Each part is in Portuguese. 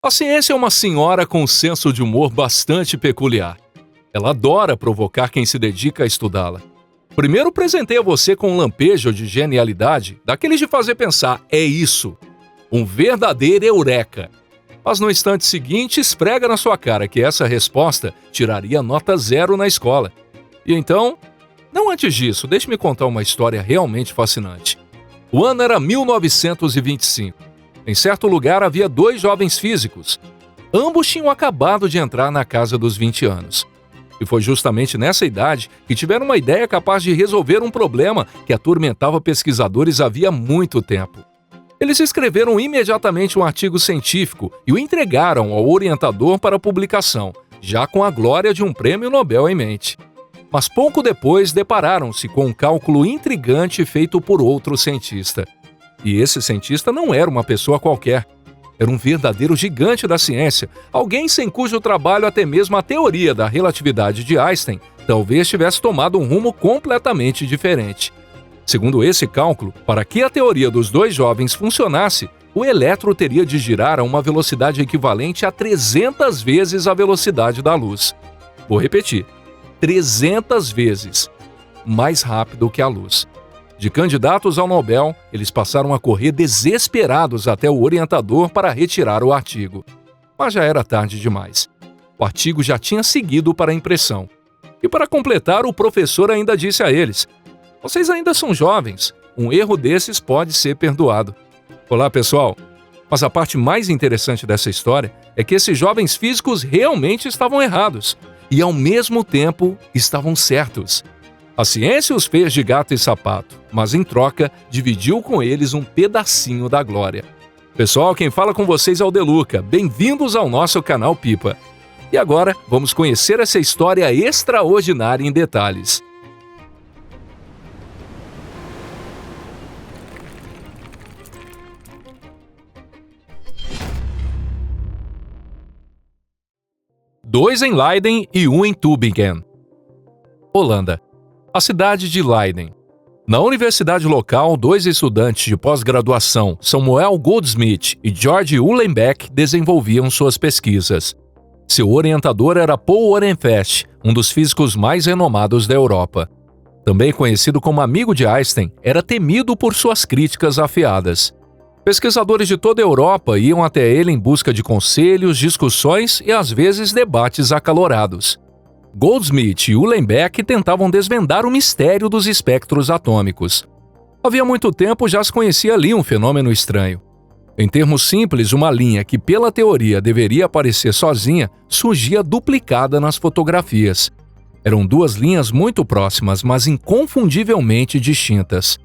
A ciência é uma senhora com um senso de humor bastante peculiar. Ela adora provocar quem se dedica a estudá-la. Primeiro presenteia você com um lampejo de genialidade, daqueles de fazer pensar, é isso. Um verdadeiro eureka. Mas no instante seguinte esfrega na sua cara que essa resposta tiraria nota 0 na escola. E então, não antes disso, deixe-me contar uma história realmente fascinante. O ano era 1925. Em certo lugar havia 2 jovens físicos. Ambos tinham acabado de entrar na casa dos 20 anos. E foi justamente nessa idade que tiveram uma ideia capaz de resolver um problema que atormentava pesquisadores havia muito tempo. Eles escreveram imediatamente um artigo científico e o entregaram ao orientador para publicação, já com a glória de um prêmio Nobel em mente. Mas pouco depois depararam-se com um cálculo intrigante feito por outro cientista. E esse cientista não era uma pessoa qualquer. Era um verdadeiro gigante da ciência, alguém sem cujo trabalho até mesmo a teoria da relatividade de Einstein talvez tivesse tomado um rumo completamente diferente. Segundo esse cálculo, para que a teoria dos 2 jovens funcionasse, o elétron teria de girar a uma velocidade equivalente a 300 vezes a velocidade da luz. Vou repetir, 300 vezes mais rápido que a luz. De candidatos ao Nobel, eles passaram a correr desesperados até o orientador para retirar o artigo. Mas já era tarde demais. O artigo já tinha seguido para a impressão. E para completar, o professor ainda disse a eles: "Vocês ainda são jovens, um erro desses pode ser perdoado." Olá, pessoal! Mas a parte mais interessante dessa história é que esses jovens físicos realmente estavam errados e, ao mesmo tempo, estavam certos. A ciência os fez de gato e sapato, mas em troca dividiu com eles um pedacinho da glória. Pessoal, quem fala com vocês é o Deluca. Bem-vindos ao nosso canal Pipa. E agora vamos conhecer essa história extraordinária em detalhes. Dois em Leiden e um em Tübingen. Holanda. A cidade de Leiden. Na universidade local, 2 estudantes de pós-graduação, Samuel Goldsmith e George Uhlenbeck, desenvolviam suas pesquisas. Seu orientador era Paul Ohrenfest, um dos físicos mais renomados da Europa. Também conhecido como amigo de Einstein, era temido por suas críticas afiadas. Pesquisadores de toda a Europa iam até ele em busca de conselhos, discussões e às vezes debates acalorados. Goldsmith e Uhlenbeck tentavam desvendar o mistério dos espectros atômicos. Havia muito tempo já se conhecia ali um fenômeno estranho. Em termos simples, uma linha que pela teoria deveria aparecer sozinha, surgia duplicada nas fotografias. Eram 2 linhas muito próximas, mas inconfundivelmente distintas.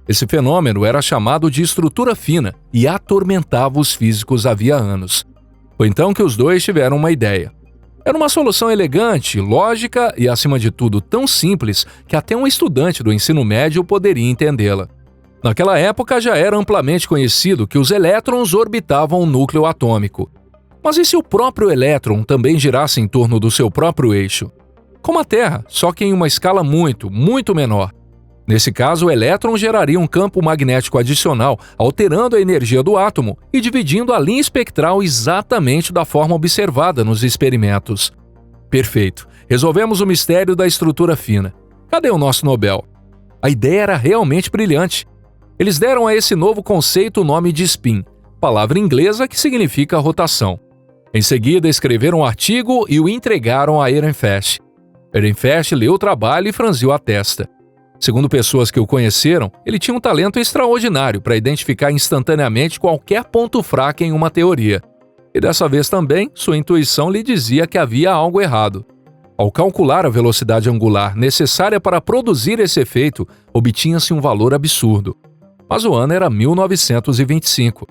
Esse fenômeno era chamado de estrutura fina e atormentava os físicos havia anos. Foi então que os 2 tiveram uma ideia. Era uma solução elegante, lógica e, acima de tudo, tão simples que até um estudante do ensino médio poderia entendê-la. Naquela época já era amplamente conhecido que os elétrons orbitavam o núcleo atômico. Mas e se o próprio elétron também girasse em torno do seu próprio eixo? Como a Terra, só que em uma escala muito, muito menor. Nesse caso, o elétron geraria um campo magnético adicional, alterando a energia do átomo e dividindo a linha espectral exatamente da forma observada nos experimentos. Perfeito. Resolvemos o mistério da estrutura fina. Cadê o nosso Nobel? A ideia era realmente brilhante. Eles deram a esse novo conceito o nome de spin, palavra inglesa que significa rotação. Em seguida, escreveram um artigo e o entregaram a Ehrenfest. Ehrenfest leu o trabalho e franziu a testa. Segundo pessoas que o conheceram, ele tinha um talento extraordinário para identificar instantaneamente qualquer ponto fraco em uma teoria. E dessa vez também, sua intuição lhe dizia que havia algo errado. Ao calcular a velocidade angular necessária para produzir esse efeito, obtinha-se um valor absurdo. Mas o ano era 1925.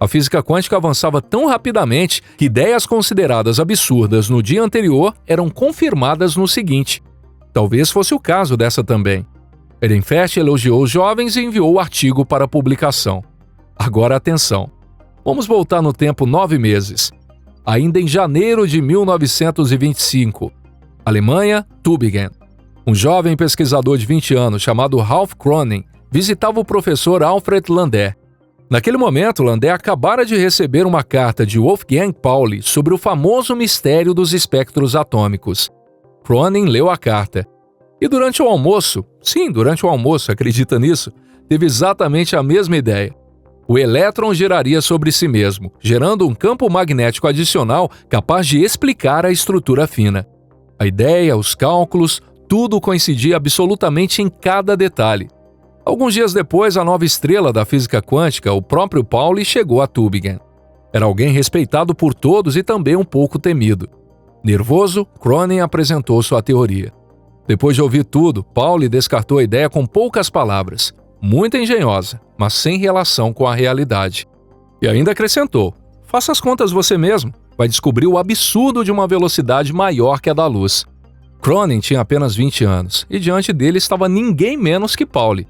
A física quântica avançava tão rapidamente que ideias consideradas absurdas no dia anterior eram confirmadas no seguinte. Talvez fosse o caso dessa também. Ehrenfest elogiou os jovens e enviou o artigo para publicação. Agora atenção. Vamos voltar no tempo 9 meses. Ainda em janeiro de 1925. Alemanha, Tübingen. Um jovem pesquisador de 20 anos chamado Ralph Kronen visitava o professor Alfred Landé. Naquele momento, Landé acabara de receber uma carta de Wolfgang Pauli sobre o famoso mistério dos espectros atômicos. Cronin leu a carta. E durante o almoço, acredita nisso, teve exatamente a mesma ideia. O elétron giraria sobre si mesmo, gerando um campo magnético adicional capaz de explicar a estrutura fina. A ideia, os cálculos, tudo coincidia absolutamente em cada detalhe. Alguns dias depois, a nova estrela da física quântica, o próprio Pauli, chegou a Tübingen. Era alguém respeitado por todos e também um pouco temido. Nervoso, Cronin apresentou sua teoria. Depois de ouvir tudo, Pauli descartou a ideia com poucas palavras. Muito engenhosa, mas sem relação com a realidade. E ainda acrescentou: faça as contas você mesmo, vai descobrir o absurdo de uma velocidade maior que a da luz. Cronin tinha apenas 20 anos, e diante dele estava ninguém menos que Pauli.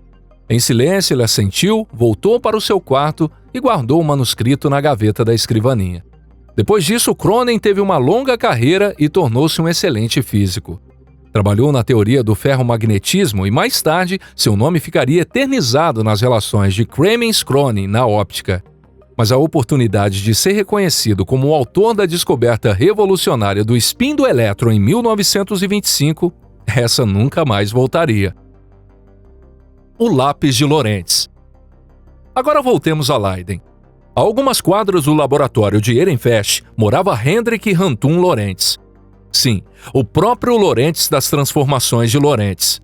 Em silêncio, ele assentiu, voltou para o seu quarto e guardou o manuscrito na gaveta da escrivaninha. Depois disso, Cronin teve uma longa carreira e tornou-se um excelente físico. Trabalhou na teoria do ferromagnetismo e, mais tarde, seu nome ficaria eternizado nas relações de Kremens-Cronin na óptica. Mas a oportunidade de ser reconhecido como o autor da descoberta revolucionária do spin do elétron em 1925, essa nunca mais voltaria. O lápis de Lorentz. Agora voltemos a Leiden. A algumas quadras do laboratório de Ehrenfest morava Hendrik Antoon Lorentz. Sim, o próprio Lorentz das transformações de Lorentz.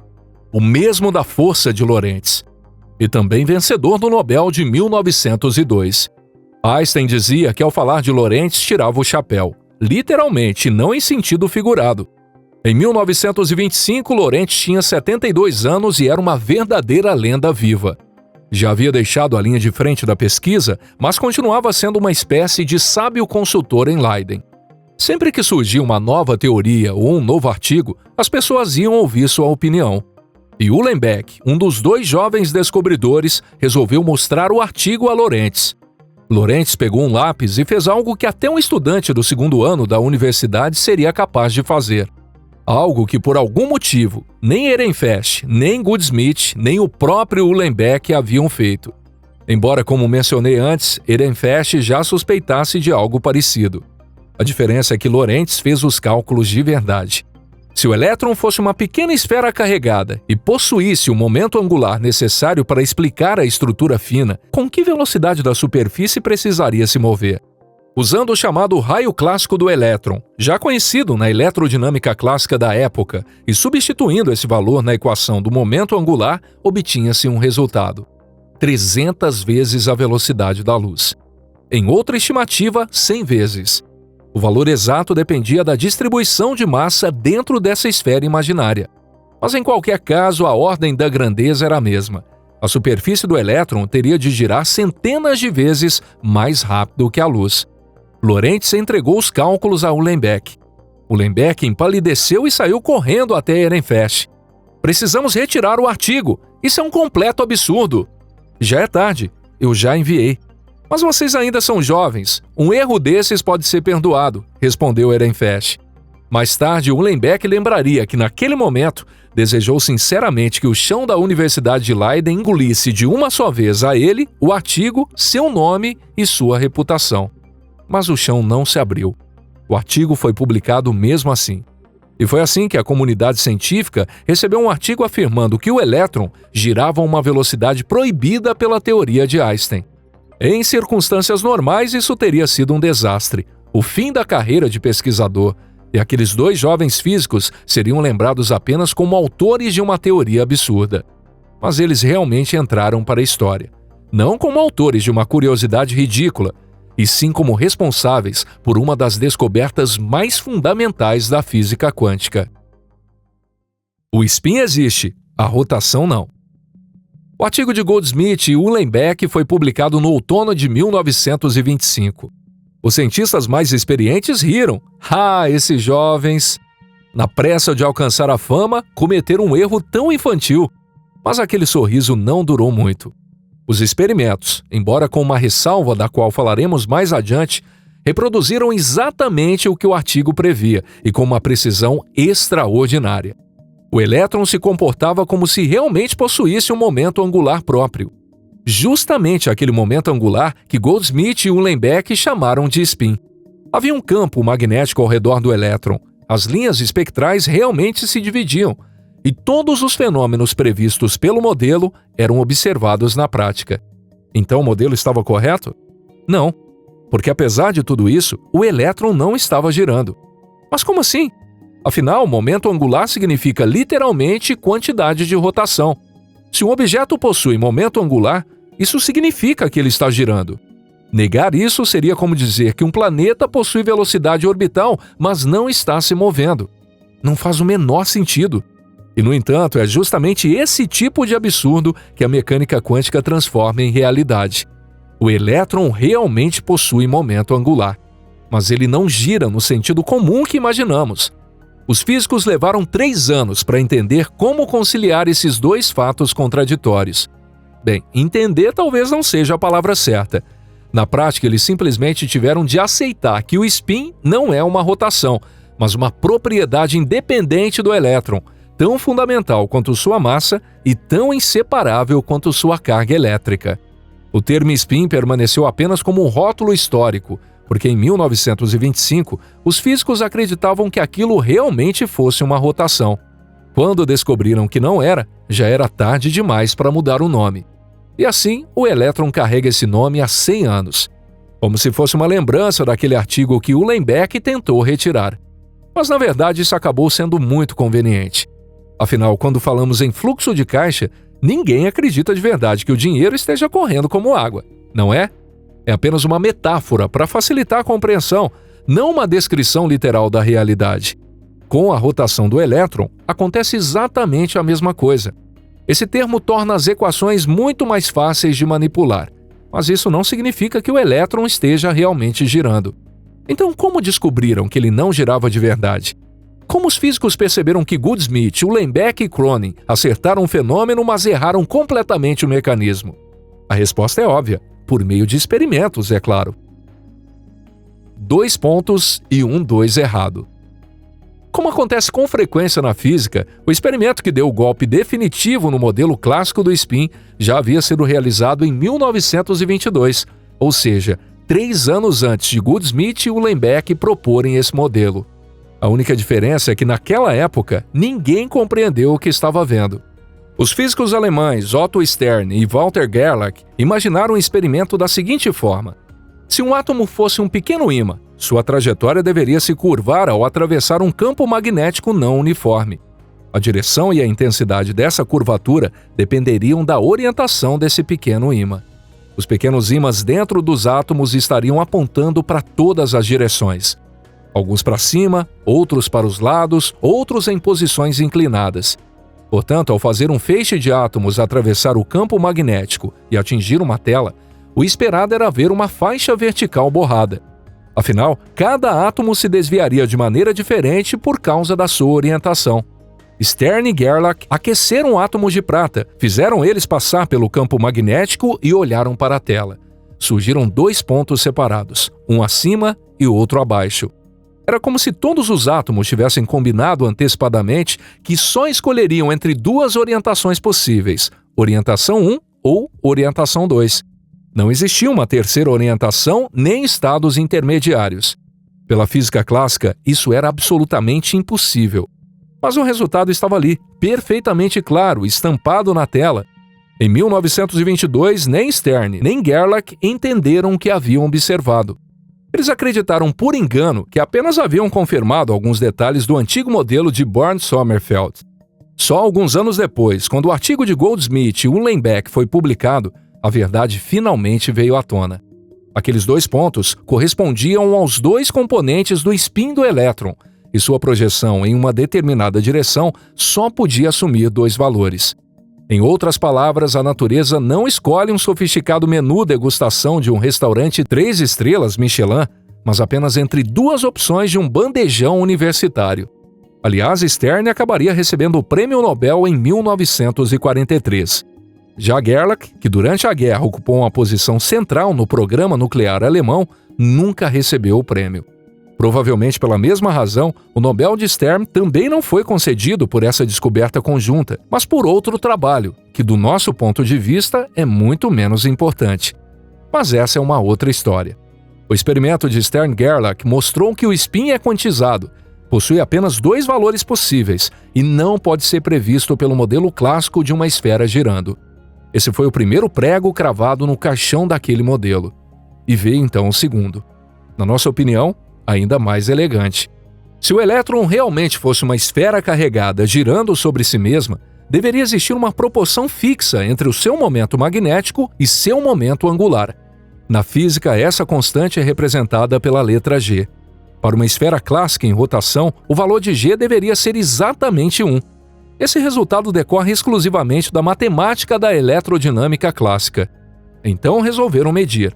O mesmo da força de Lorentz. E também vencedor do Nobel de 1902. Einstein dizia que ao falar de Lorentz tirava o chapéu. Literalmente, não em sentido figurado. Em 1925, Lorentz tinha 72 anos e era uma verdadeira lenda viva. Já havia deixado a linha de frente da pesquisa, mas continuava sendo uma espécie de sábio consultor em Leiden. Sempre que surgia uma nova teoria ou um novo artigo, as pessoas iam ouvir sua opinião. E Uhlenbeck, um dos dois jovens descobridores, resolveu mostrar o artigo a Lorentz. Lorentz pegou um lápis e fez algo que até um estudante do segundo ano da universidade seria capaz de fazer. Algo que, por algum motivo, nem Ehrenfest, nem Goudsmit, nem o próprio Uhlenbeck haviam feito. Embora, como mencionei antes, Ehrenfest já suspeitasse de algo parecido. A diferença é que Lorentz fez os cálculos de verdade. Se o elétron fosse uma pequena esfera carregada e possuísse o momento angular necessário para explicar a estrutura fina, com que velocidade da superfície precisaria se mover? Usando o chamado raio clássico do elétron, já conhecido na eletrodinâmica clássica da época, e substituindo esse valor na equação do momento angular, obtinha-se um resultado: 300 vezes a velocidade da luz. Em outra estimativa, 100 vezes. O valor exato dependia da distribuição de massa dentro dessa esfera imaginária. Mas em qualquer caso, a ordem da grandeza era a mesma. A superfície do elétron teria de girar centenas de vezes mais rápido que a luz. Lorentz entregou os cálculos a Uhlenbeck. Uhlenbeck empalideceu e saiu correndo até Ehrenfest. Precisamos retirar o artigo. Isso é um completo absurdo. Já é tarde. Eu já enviei. Mas vocês ainda são jovens. Um erro desses pode ser perdoado, respondeu Ehrenfest. Mais tarde, Uhlenbeck lembraria que, naquele momento, desejou sinceramente que o chão da Universidade de Leiden engolisse de uma só vez a ele, o artigo, seu nome e sua reputação. Mas o chão não se abriu. O artigo foi publicado mesmo assim. E foi assim que a comunidade científica recebeu um artigo afirmando que o elétron girava a uma velocidade proibida pela teoria de Einstein. Em circunstâncias normais, isso teria sido um desastre, o fim da carreira de pesquisador, e aqueles dois jovens físicos seriam lembrados apenas como autores de uma teoria absurda. Mas eles realmente entraram para a história, não como autores de uma curiosidade ridícula, e sim como responsáveis por uma das descobertas mais fundamentais da física quântica. O spin existe, a rotação não. O artigo de Goudsmit e Uhlenbeck foi publicado no outono de 1925. Os cientistas mais experientes riram. Esses jovens! Na pressa de alcançar a fama, cometeram um erro tão infantil. Mas aquele sorriso não durou muito. Os experimentos, embora com uma ressalva da qual falaremos mais adiante, reproduziram exatamente o que o artigo previa e com uma precisão extraordinária. O elétron se comportava como se realmente possuísse um momento angular próprio. justamente aquele momento angular que Goldsmith e Uhlenbeck chamaram de spin. Havia um campo magnético ao redor do elétron. As linhas espectrais realmente se dividiam, e todos os fenômenos previstos pelo modelo eram observados na prática. Então o modelo estava correto? Não, porque apesar de tudo isso, o elétron não estava girando. Mas como assim? Afinal, momento angular significa literalmente quantidade de rotação. Se um objeto possui momento angular, isso significa que ele está girando. Negar isso seria como dizer que um planeta possui velocidade orbital, mas não está se movendo. Não faz o menor sentido. E, no entanto, é justamente esse tipo de absurdo que a mecânica quântica transforma em realidade. O elétron realmente possui momento angular, mas ele não gira no sentido comum que imaginamos. Os físicos levaram 3 anos para entender como conciliar esses dois fatos contraditórios. Bem, entender talvez não seja a palavra certa. Na prática, eles simplesmente tiveram de aceitar que o spin não é uma rotação, mas uma propriedade independente do elétron, tão fundamental quanto sua massa e tão inseparável quanto sua carga elétrica. O termo spin permaneceu apenas como um rótulo histórico, porque em 1925, os físicos acreditavam que aquilo realmente fosse uma rotação. Quando descobriram que não era, já era tarde demais para mudar o nome. E assim, o elétron carrega esse nome há 100 anos. Como se fosse uma lembrança daquele artigo que Uhlenbeck tentou retirar. Mas na verdade isso acabou sendo muito conveniente. Afinal, quando falamos em fluxo de caixa, ninguém acredita de verdade que o dinheiro esteja correndo como água, não é? É apenas uma metáfora para facilitar a compreensão, não uma descrição literal da realidade. Com a rotação do elétron, acontece exatamente a mesma coisa. Esse termo torna as equações muito mais fáceis de manipular, mas isso não significa que o elétron esteja realmente girando. Então, como descobriram que ele não girava de verdade? Como os físicos perceberam que Goldsmith, Uhlenbeck e Cronin acertaram o fenômeno, mas erraram completamente o mecanismo? A resposta é óbvia. Por meio de experimentos, é claro. 2 pontos e 2 errado. Como acontece com frequência na física, o experimento que deu o golpe definitivo no modelo clássico do spin já havia sido realizado em 1922, ou seja, 3 anos antes de Goldsmith e Uhlenbeck proporem esse modelo. A única diferença é que naquela época ninguém compreendeu o que estava vendo. Os físicos alemães Otto Stern e Walter Gerlach imaginaram um experimento da seguinte forma: se um átomo fosse um pequeno ímã, sua trajetória deveria se curvar ao atravessar um campo magnético não uniforme. A direção e a intensidade dessa curvatura dependeriam da orientação desse pequeno ímã. Os pequenos ímãs dentro dos átomos estariam apontando para todas as direções. Alguns para cima, outros para os lados, outros em posições inclinadas. Portanto, ao fazer um feixe de átomos atravessar o campo magnético e atingir uma tela, o esperado era ver uma faixa vertical borrada. Afinal, cada átomo se desviaria de maneira diferente por causa da sua orientação. Stern e Gerlach aqueceram átomos de prata, fizeram eles passar pelo campo magnético e olharam para a tela. Surgiram 2 pontos separados, um acima e outro abaixo. Era como se todos os átomos tivessem combinado antecipadamente que só escolheriam entre 2 orientações possíveis, orientação 1 ou orientação 2. Não existia uma terceira orientação nem estados intermediários. Pela física clássica, isso era absolutamente impossível. Mas o resultado estava ali, perfeitamente claro, estampado na tela. Em 1922, nem Stern nem Gerlach entenderam o que haviam observado. Eles acreditaram por engano que apenas haviam confirmado alguns detalhes do antigo modelo de Born-Sommerfeld. Só alguns anos depois, quando o artigo de Goldsmith e Uhlenbeck foi publicado, a verdade finalmente veio à tona. Aqueles 2 pontos correspondiam aos 2 componentes do spin do elétron, e sua projeção em uma determinada direção só podia assumir 2 valores. Em outras palavras, a natureza não escolhe um sofisticado menu degustação de um restaurante 3 estrelas Michelin, mas apenas entre 2 opções de um bandejão universitário. Aliás, Stern acabaria recebendo o Prêmio Nobel em 1943. Já Gerlach, que durante a guerra ocupou uma posição central no programa nuclear alemão, nunca recebeu o prêmio. Provavelmente pela mesma razão, o Nobel de Stern também não foi concedido por essa descoberta conjunta, mas por outro trabalho, que do nosso ponto de vista é muito menos importante. Mas essa é uma outra história. O experimento de Stern-Gerlach mostrou que o spin é quantizado, possui apenas 2 valores possíveis e não pode ser previsto pelo modelo clássico de uma esfera girando. Esse foi o primeiro prego cravado no caixão daquele modelo. E veio então o segundo. Na nossa opinião, ainda mais elegante. Se o elétron realmente fosse uma esfera carregada girando sobre si mesma, deveria existir uma proporção fixa entre o seu momento magnético e seu momento angular. Na física, essa constante é representada pela letra G. Para uma esfera clássica em rotação, o valor de G deveria ser exatamente 1. Esse resultado decorre exclusivamente da matemática da eletrodinâmica clássica. Então resolveram medir,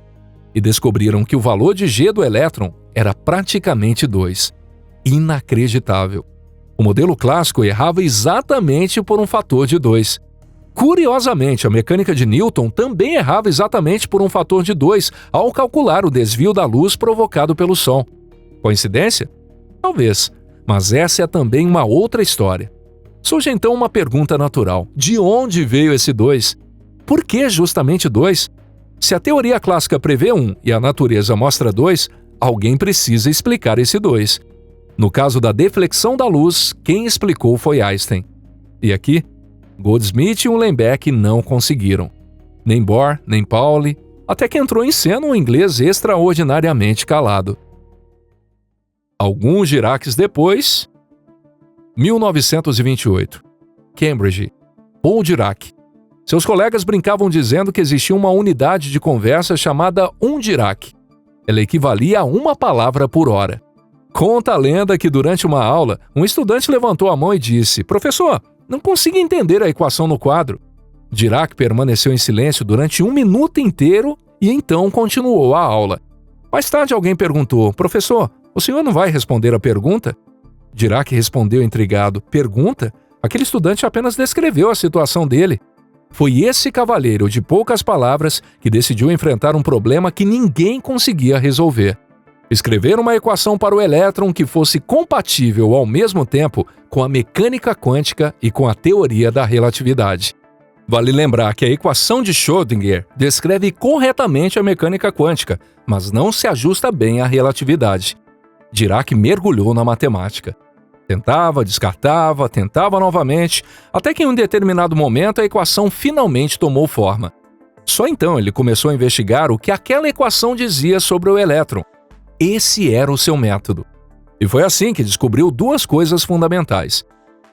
e descobriram que o valor de G do elétron era praticamente 2. Inacreditável. O modelo clássico errava exatamente por um fator de 2. Curiosamente, a mecânica de Newton também errava exatamente por um fator de 2 ao calcular o desvio da luz provocado pelo Sol. Coincidência? Talvez, mas essa é também uma outra história. Surge então uma pergunta natural: de onde veio esse 2? Por que justamente 2? Se a teoria clássica prevê 1 e a natureza mostra 2, alguém precisa explicar esse 2. No caso da deflexão da luz, quem explicou foi Einstein. E aqui, Goldsmith e Uhlenbeck não conseguiram. Nem Bohr, nem Pauli, até que entrou em cena um inglês extraordinariamente calado. Alguns Diracs depois, 1928, Cambridge, Paul Dirac. Seus colegas brincavam dizendo que existia uma unidade de conversa chamada 1 Dirac. Ela equivalia a 1 palavra por hora. Conta a lenda que durante uma aula, um estudante levantou a mão e disse: "Professor, não consigo entender a equação no quadro." Dirac permaneceu em silêncio durante 1 minuto inteiro e então continuou a aula. Mais tarde alguém perguntou: "Professor, o senhor não vai responder a pergunta?" Dirac respondeu intrigado: "Pergunta? Aquele estudante apenas descreveu a situação dele." Foi esse cavalheiro de poucas palavras que decidiu enfrentar um problema que ninguém conseguia resolver. Escrever uma equação para o elétron que fosse compatível ao mesmo tempo com a mecânica quântica e com a teoria da relatividade. Vale lembrar que a equação de Schrödinger descreve corretamente a mecânica quântica, mas não se ajusta bem à relatividade. Dirac mergulhou na matemática. Tentava, descartava, tentava novamente, até que em um determinado momento a equação finalmente tomou forma. Só então ele começou a investigar o que aquela equação dizia sobre o elétron. Esse era o seu método. E foi assim que descobriu 2 coisas fundamentais.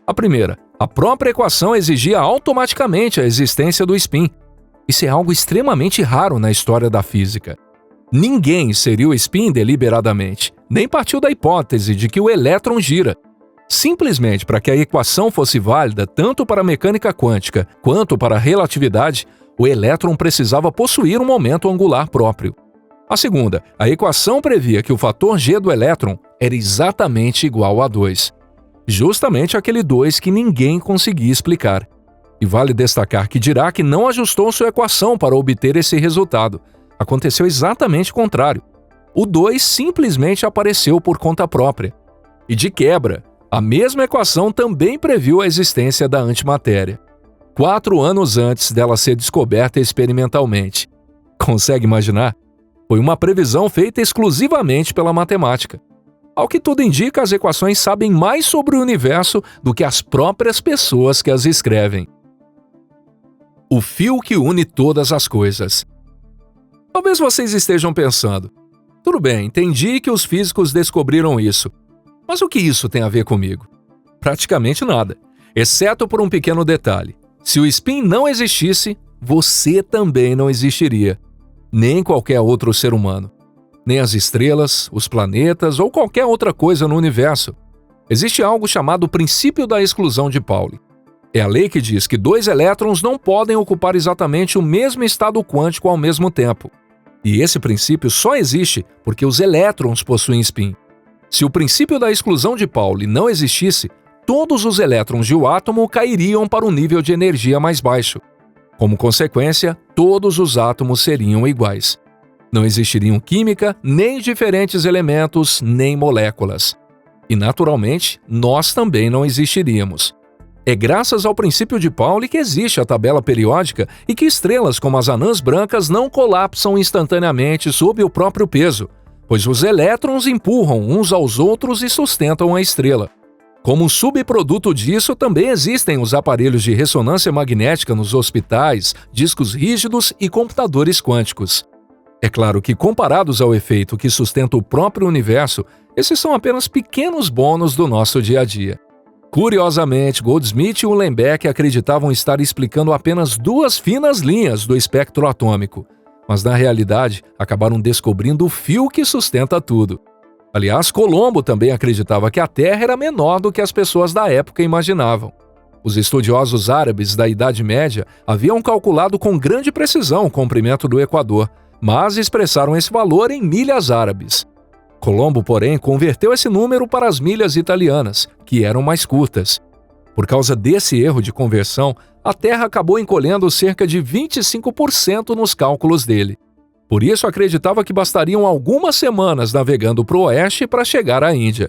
A primeira, a própria equação exigia automaticamente a existência do spin. Isso é algo extremamente raro na história da física. Ninguém inseriu o spin deliberadamente, nem partiu da hipótese de que o elétron gira. Simplesmente para que a equação fosse válida tanto para a mecânica quântica quanto para a relatividade, o elétron precisava possuir um momento angular próprio. A segunda, a equação previa que o fator G do elétron era exatamente igual a 2. Justamente aquele 2 que ninguém conseguia explicar. E vale destacar que Dirac não ajustou sua equação para obter esse resultado. Aconteceu exatamente o contrário. O 2 simplesmente apareceu por conta própria. E de quebra, a mesma equação também previu a existência da antimatéria. 4 anos antes dela ser descoberta experimentalmente. Consegue imaginar? Foi uma previsão feita exclusivamente pela matemática. Ao que tudo indica, as equações sabem mais sobre o universo do que as próprias pessoas que as escrevem. O fio que une todas as coisas. Talvez vocês estejam pensando: tudo bem, entendi que os físicos descobriram isso. Mas o que isso tem a ver comigo? Praticamente nada, exceto por um pequeno detalhe. Se o spin não existisse, você também não existiria. Nem qualquer outro ser humano. Nem as estrelas, os planetas ou qualquer outra coisa no universo. Existe algo chamado princípio da exclusão de Pauli. É a lei que diz que 2 elétrons não podem ocupar exatamente o mesmo estado quântico ao mesmo tempo. E esse princípio só existe porque os elétrons possuem spin. Se o princípio da exclusão de Pauli não existisse, todos os elétrons de um átomo cairiam para um nível de energia mais baixo. Como consequência, todos os átomos seriam iguais. Não existiriam química, nem diferentes elementos, nem moléculas. E, naturalmente, nós também não existiríamos. É graças ao princípio de Pauli que existe a tabela periódica e que estrelas como as anãs brancas não colapsam instantaneamente sob o próprio peso, pois os elétrons empurram uns aos outros e sustentam a estrela. Como subproduto disso, também existem os aparelhos de ressonância magnética nos hospitais, discos rígidos e computadores quânticos. É claro que, comparados ao efeito que sustenta o próprio universo, esses são apenas pequenos bônus do nosso dia a dia. Curiosamente, Goldsmith e Uhlenbeck acreditavam estar explicando apenas 2 finas linhas do espectro atômico, mas na realidade acabaram descobrindo o fio que sustenta tudo. Aliás, Colombo também acreditava que a Terra era menor do que as pessoas da época imaginavam. Os estudiosos árabes da Idade Média haviam calculado com grande precisão o comprimento do Equador, mas expressaram esse valor em milhas árabes. Colombo, porém, converteu esse número para as milhas italianas, que eram mais curtas. Por causa desse erro de conversão, a Terra acabou encolhendo cerca de 25% nos cálculos dele. Por isso, acreditava que bastariam algumas semanas navegando para o oeste para chegar à Índia.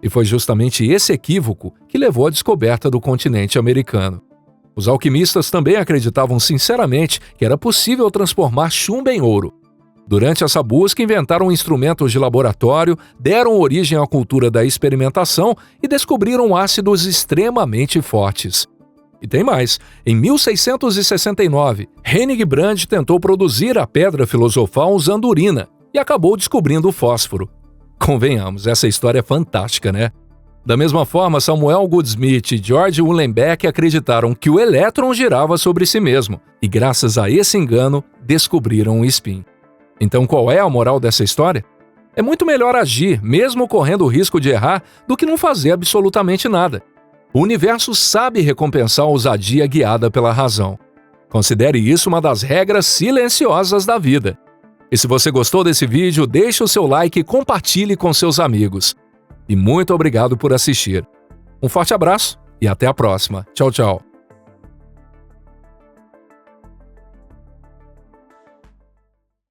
E foi justamente esse equívoco que levou à descoberta do continente americano. Os alquimistas também acreditavam sinceramente que era possível transformar chumbo em ouro. Durante essa busca, inventaram instrumentos de laboratório, deram origem à cultura da experimentação e descobriram ácidos extremamente fortes. E tem mais. Em 1669, Hennig Brand tentou produzir a pedra filosofal usando urina e acabou descobrindo o fósforo. Convenhamos, essa história é fantástica, né? Da mesma forma, Samuel Goldsmith e George Uhlenbeck acreditaram que o elétron girava sobre si mesmo e, graças a esse engano, descobriram o spin. Então, qual é a moral dessa história? É muito melhor agir, mesmo correndo o risco de errar, do que não fazer absolutamente nada. O universo sabe recompensar a ousadia guiada pela razão. Considere isso uma das regras silenciosas da vida. E se você gostou desse vídeo, deixe o seu like e compartilhe com seus amigos. E muito obrigado por assistir. Um forte abraço e até a próxima. Tchau, tchau.